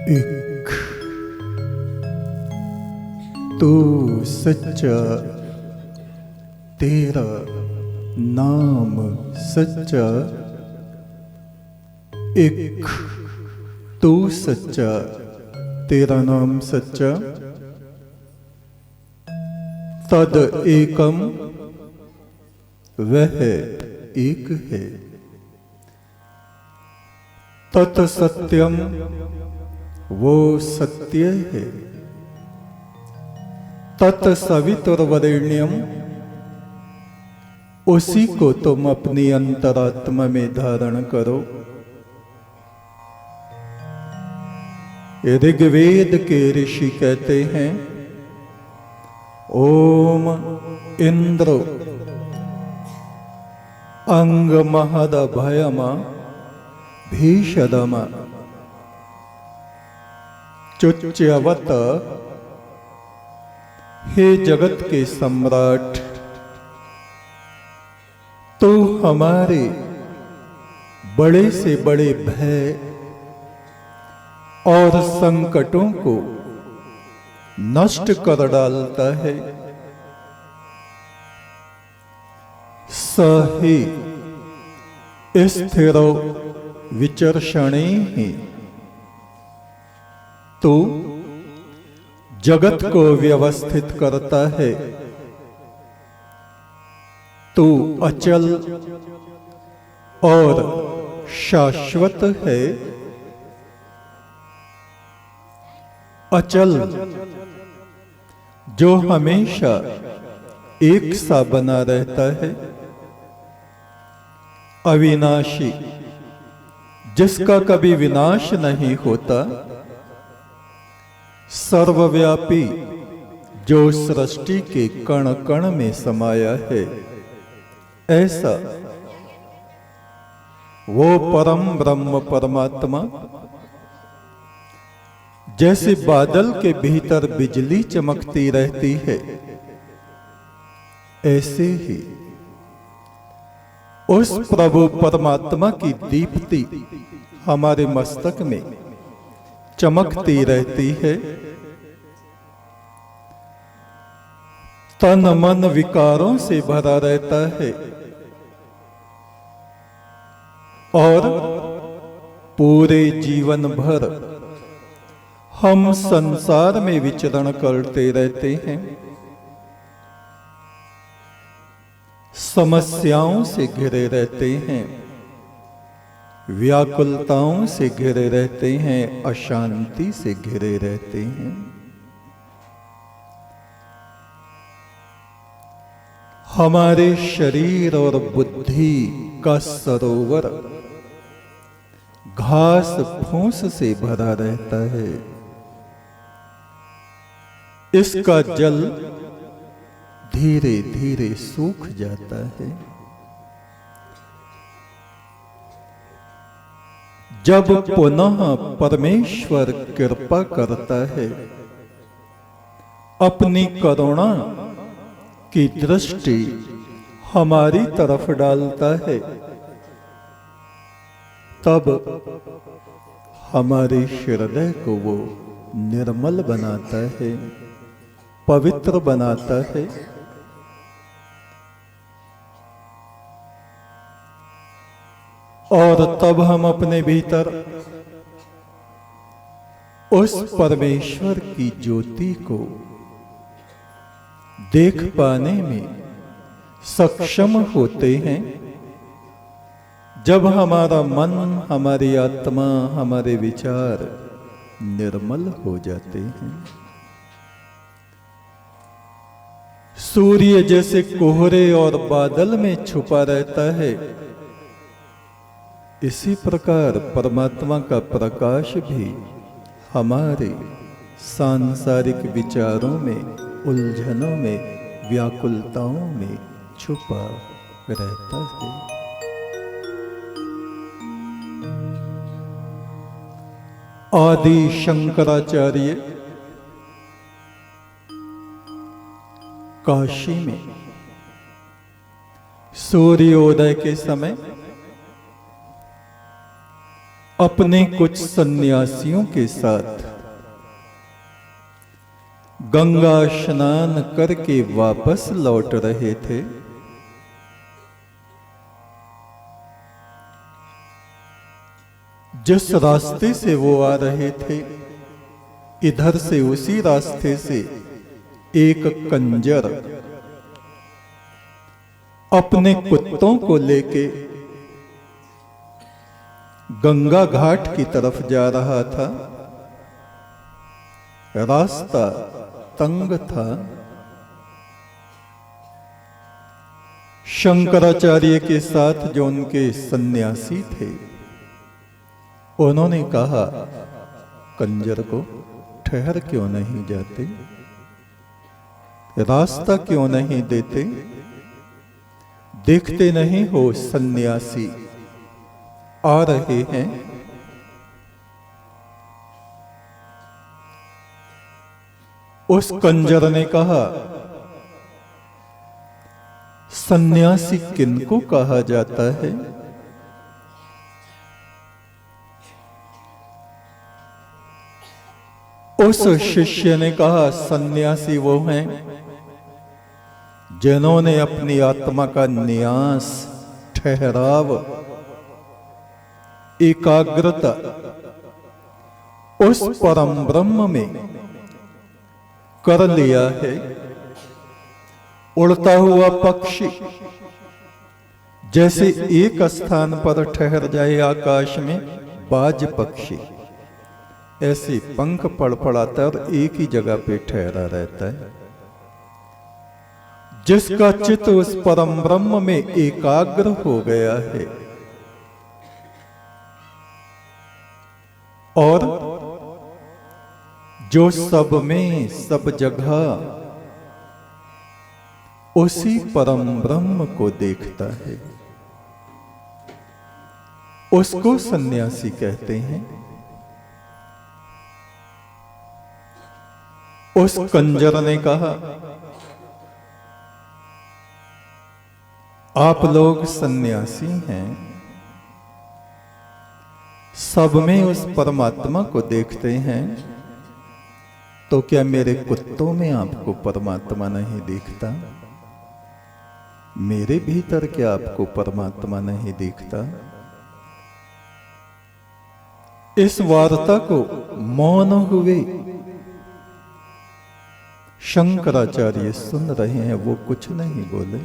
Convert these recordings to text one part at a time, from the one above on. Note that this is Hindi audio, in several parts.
एक तू सच्चा, तेरा नाम सच्चा। एक तू सच्चा, तेरा नाम सच्चा। तद एकम, वह एक है। तत् सत्यम, वो सत्य है। तत्सवितुर्वरेण्यम, उसी को तुम अपनी अंतरात्मा में धारण करो। ऋग्वेद के ऋषि कहते हैं, ओम इंद्र अंग महद भयमा भीषदमा चुच्यवत। हे जगत के सम्राट, तो हमारे बड़े से बड़े भय और संकटों को नष्ट कर डालता है। सही स्थिरो विचर्षणे ही, तो जगत को व्यवस्थित करता है। तू अचल और शाश्वत है। अचल जो हमेशा एक सा बना रहता है। अविनाशी जिसका कभी विनाश नहीं होता। सर्वव्यापी जो सृष्टि के कण कण में समाया है। ऐसा वो परम ब्रह्म परमात्मा, जैसे बादल के भीतर बिजली चमकती रहती है, ऐसे ही उस प्रभु परमात्मा की दीप्ति हमारे मस्तक में चमकती रहती है। तन मन विकारों से भरा रहता है और पूरे जीवन भर हम संसार में विचरण करते रहते हैं। समस्याओं से घिरे रहते हैं, व्याकुलताओं से घिरे रहते हैं, अशांति से घिरे रहते हैं। हमारे शरीर और बुद्धि का सरोवर घास फूस से भरा रहता है। इसका जल धीरे धीरे सूख जाता है। जब पुनः परमेश्वर कृपा करता है, अपनी करुणा की दृष्टि हमारी तरफ डालता है, तब हमारे हृदय को वो निर्मल बनाता है, पवित्र बनाता है। और तब हम अपने भीतर उस परमेश्वर की ज्योति को देख पाने में सक्षम होते हैं। जब हमारा मन, हमारी आत्मा, हमारे विचार निर्मल हो जाते हैं। सूर्य जैसे कोहरे और बादल में छुपा रहता है, इसी प्रकार परमात्मा का प्रकाश भी हमारे सांसारिक विचारों में, उलझनों में, व्याकुलताओं में छुपा रहता है। आदि शंकराचार्य काशी में सूर्योदय के समय अपने कुछ सन्यासियों के साथ गंगा स्नान करके वापस लौट रहे थे। जिस रास्ते से वो आ रहे थे, इधर से उसी रास्ते से एक कंजर अपने कुत्तों को लेके गंगा घाट की तरफ जा रहा था। रास्ता तंग था। शंकराचार्य के साथ जो उनके सन्यासी थे, उन्होंने कहा, कंजर को, ठहर क्यों नहीं जाते, रास्ता क्यों नहीं देते, देखते नहीं हो सन्यासी आ रहे हैं। उस कंजर ने कहा, सन्यासी किनको कहा जाता है? उस शिष्य ने कहा, सन्यासी वो हैं जिन्होंने अपनी आत्मा का न्यास, ठहराव, एकाग्रता उस परम ब्रह्म में कर लिया है। उड़ता हुआ पक्षी जैसे एक स्थान पर ठहर जाए आकाश में, बाज पक्षी ऐसे पंख फड़फड़ाता और एक ही जगह पे ठहरा रहता है। जिसका चित्त उस परम ब्रह्म में एकाग्र हो गया है और जो सब में, सब जगह उसी परम ब्रह्म को देखता है, उसको सन्यासी कहते हैं। उस कंजर ने कहा, आप लोग सन्यासी हैं, सब में उस परमात्मा को देखते हैं, तो क्या मेरे कुत्तों में आपको परमात्मा नहीं दिखता? मेरे भीतर क्या आपको परमात्मा नहीं दिखता? इस वार्ता को मौन हुए शंकराचार्य सुन रहे हैं, वो कुछ नहीं बोले।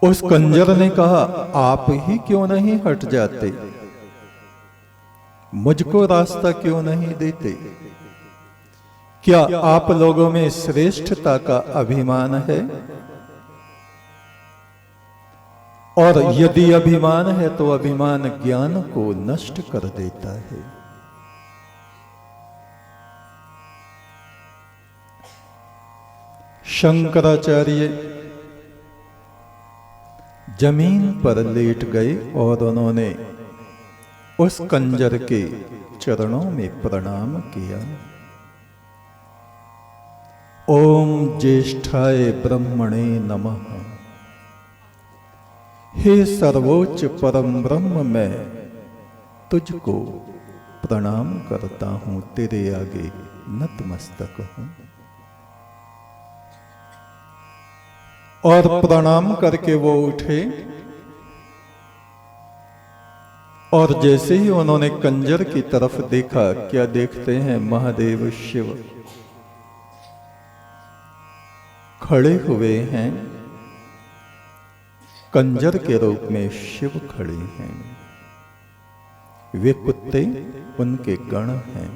उस कंजर ने कहा, आप ही क्यों नहीं हट जाते, मुझको रास्ता क्यों नहीं देते? क्या आप लोगों में श्रेष्ठता का अभिमान है? और यदि अभिमान है तो अभिमान ज्ञान को नष्ट कर देता है। शंकराचार्य जमीन पर लेट गए और उन्होंने उस कंजर के चरणों में प्रणाम किया। ओम ज्येष्ठाय ब्रह्मणे नमः। हे सर्वोच्च परम ब्रह्म, मैं तुझको प्रणाम करता हूं, तेरे आगे नतमस्तक हूं। और प्रणाम करके वो उठे और जैसे ही उन्होंने कंजर की तरफ देखा, क्या देखते हैं? महादेव शिव खड़े हुए हैं, कंजर के रूप में शिव खड़े हैं। वे कुत्ते उनके गण हैं,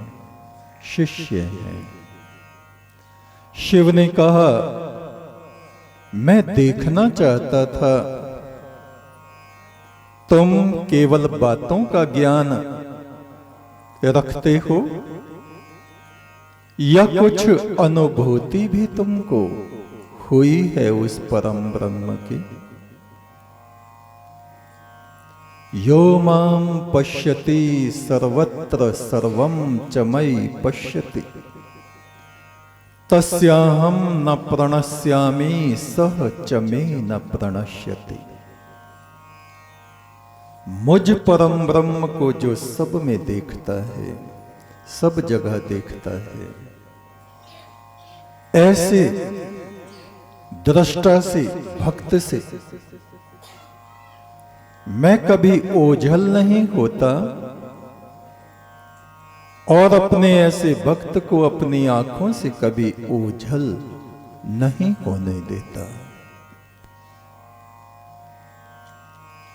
शिष्य हैं। शिव ने कहा, मैं देखना चाहता था, तुम केवल बातों का ज्ञान रखते हो या कुछ अनुभूति भी तुमको हुई है उस परम ब्रह्म की? यो माम पश्यति सर्वत्र सर्वं च मयि पश्यति तस्याहं न प्रणश्यामि सह च मे न प्रणश्यति। मुझ परम ब्रह्म को जो सब में देखता है, सब जगह देखता है, ऐसे दृष्टा से, भक्त से मैं कभी ओझल नहीं होता और अपने ऐसे भक्त को अपनी आंखों से कभी ओझल नहीं होने देता।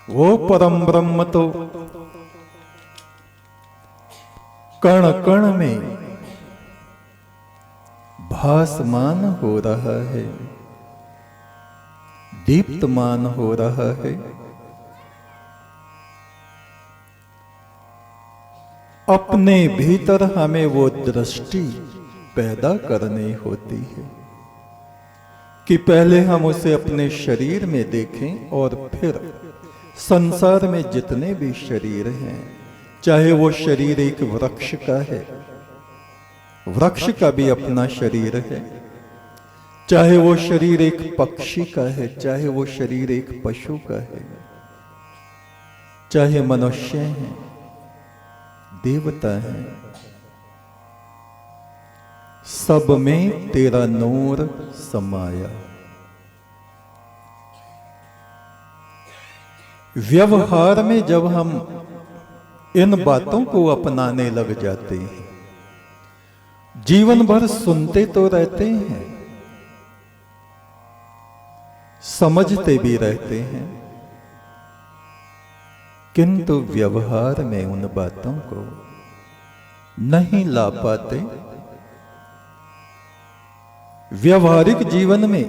वो परम ब्रह्म तो कण कण में भासमान हो रहा है, दीप्तमान हो रहा है। अपने भीतर हमें वो दृष्टि पैदा करनी होती है कि पहले हम उसे अपने शरीर में देखें और फिर संसार में जितने भी शरीर हैं, चाहे वो शरीर एक वृक्ष का है, वृक्ष का भी अपना शरीर है, चाहे वो शरीर एक पक्षी का है, चाहे वो शरीर एक पशु का है, चाहे मनुष्य हैं, देवता हैं, सब में तेरा नूर समाया। व्यवहार में जब हम इन बातों को अपनाने लग जाते हैं, जीवन भर सुनते तो रहते हैं, समझते भी रहते हैं, किंतु व्यवहार में उन बातों को नहीं ला पाते। व्यवहारिक जीवन में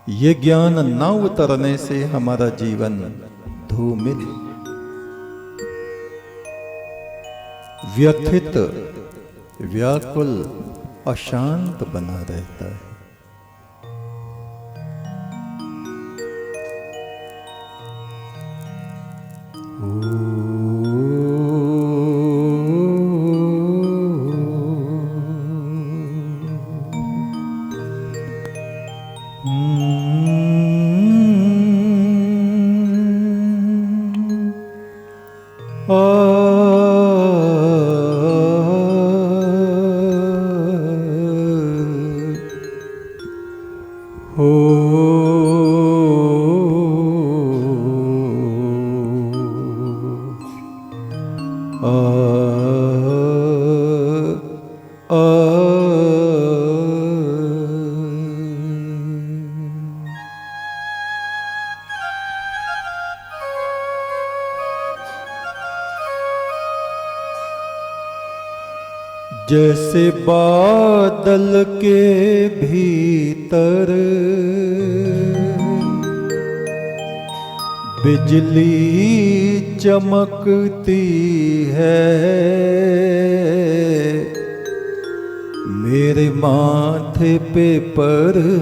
ये ज्ञान न उतरने से हमारा जीवन धूमिल, व्यथित, व्याकुल, अशांत बना रहता है। जैसे बादल के भीतर बिजली चमकती है, मेरे माथे पे परमेश्वर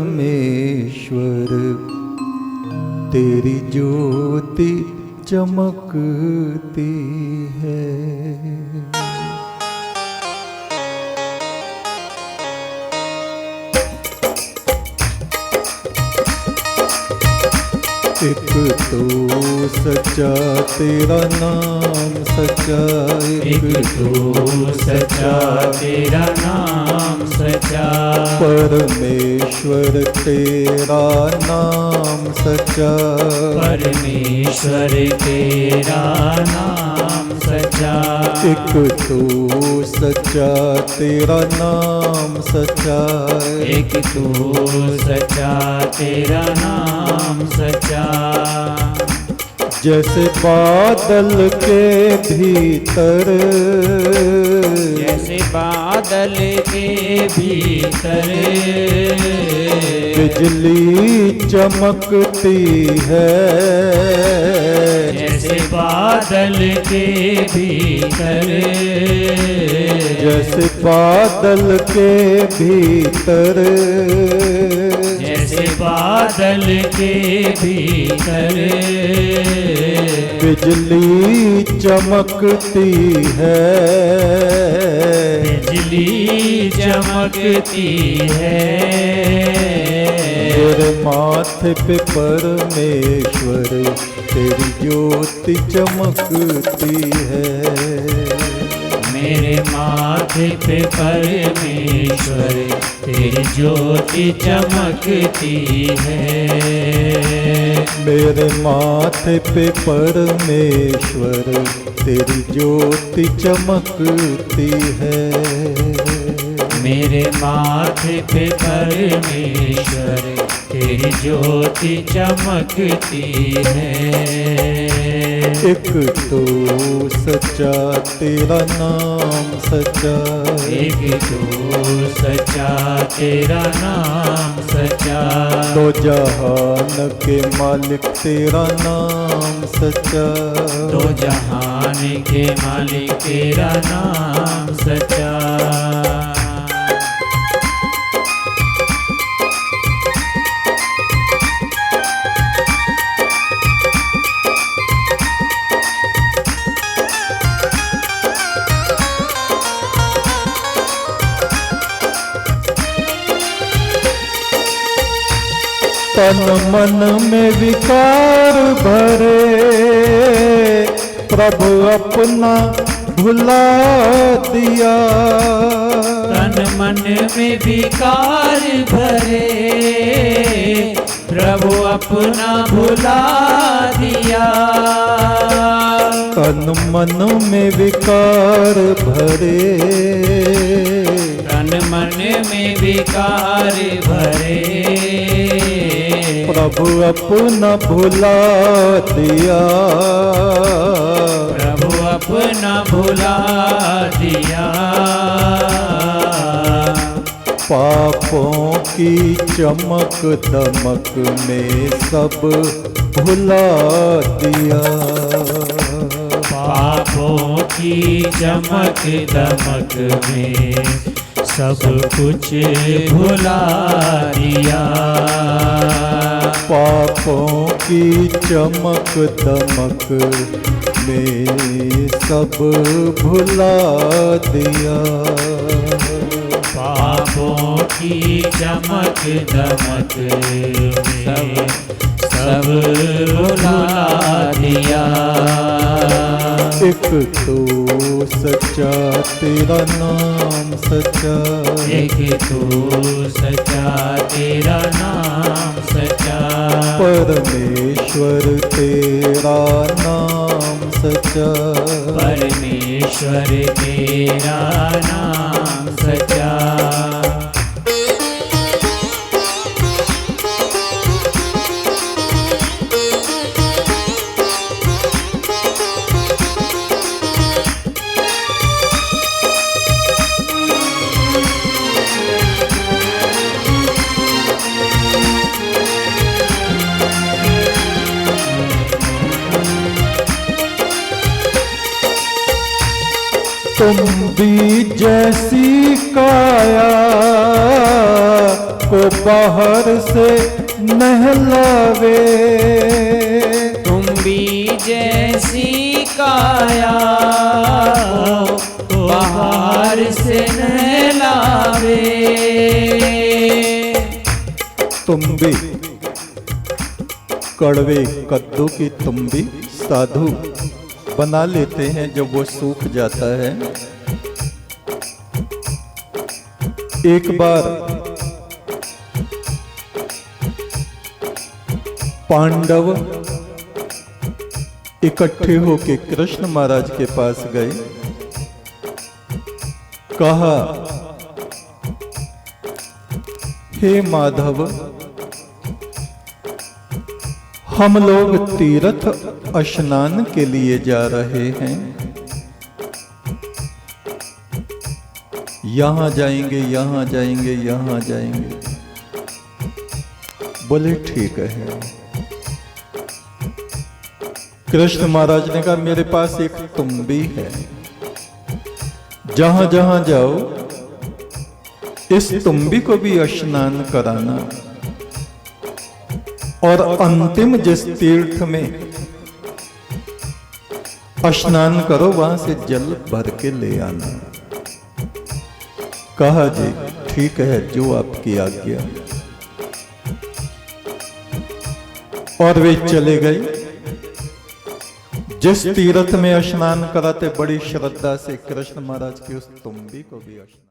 तेरी ज्योति चमकती है। एक तो सच्चा तेरा नाम सच्चा, एक तो सच्चा तेरा नाम सच्चा, परमेश्वर तेरा नाम सच्चा, परमेश्वर तेरा नाम सच्चा। एक तो सच्चा तेरा नाम सच्चा, एक तो सच्चा तेरा नाम सच्चा। जैसे बादल के भीतर, जैसे बादल के भीतर बिजली चमकती है, जैसे बादल के भीतर, जैसे बादल के भीतर, जैसे बादल के भीतर बिजली चमकती है, बिजली चमकती है, मेरे मेरे माथे पे परमेश्वर तेरी ज्योति चमकती है। मेरे माथे पे परमेश्वर तेरी ज्योति चमकती है। मेरे माथे पे परमेश्वर तेरी ज्योति चमकती है। मेरे माथे पे परमेश्वर तेरी ज्योति चमकती है। एक तो सच्चा तेरा नाम सच्चा, एक तो सच्चा तेरा नाम सच्चा, दो जहान के मालिक तेरा नाम सच्चा, दो जहान के मालिक तेरा नाम सच्चा। तन मन में विकार भरे प्रभु अपना भुला दिया। तन मन में विकार भरे प्रभु अपना भुला दिया। तन मन में विकार भरे, तन मन में विकार भरे प्रभु अपना भुला दिया। प्रभु अपना भुला दिया। पापों की चमक दमक में सब भुला दिया। पापों की चमक दमक में सब कुछ भुला दिया। पापों की चमक दमक में सब भुला दिया। पापों की चमक दमक में सब भुला दिया। एक तो सच्चा तेरा नाम सच्चा, एक तो सच्चा तेरा नाम सच्चा, परमेश्वर तेरा नाम सच्चा, परमेश्वर तेरा नाम सच्चा। तुम भी जैसी काया को बाहर से नहलावे, तुम भी जैसी काया बाहर से नहलावे। तुम भी कड़वे कद्दू की तुम भी साधु बना लेते हैं जब वो सूख जाता है। एक बार पांडव इकट्ठे होके कृष्ण महाराज के पास गए। कहा, हे माधव, हम लोग तीर्थ स्नान के लिए जा रहे हैं, यहां जाएंगे, यहां जाएंगे, यहां जाएंगे। बोले ठीक है। कृष्ण महाराज ने कहा, मेरे पास एक तुम्बी है, जहां जहां जाओ इस तुम्बी को भी स्नान कराना, और अंतिम जिस तीर्थ में स्नान करो वहां से जल भर के ले आना। कहा, जी ठीक है, जो आपकी आज्ञा। और वे चले गए। जिस तीर्थ में स्नान कराते बड़ी श्रद्धा से कृष्ण महाराज की उस तुम्बी को भी स्नान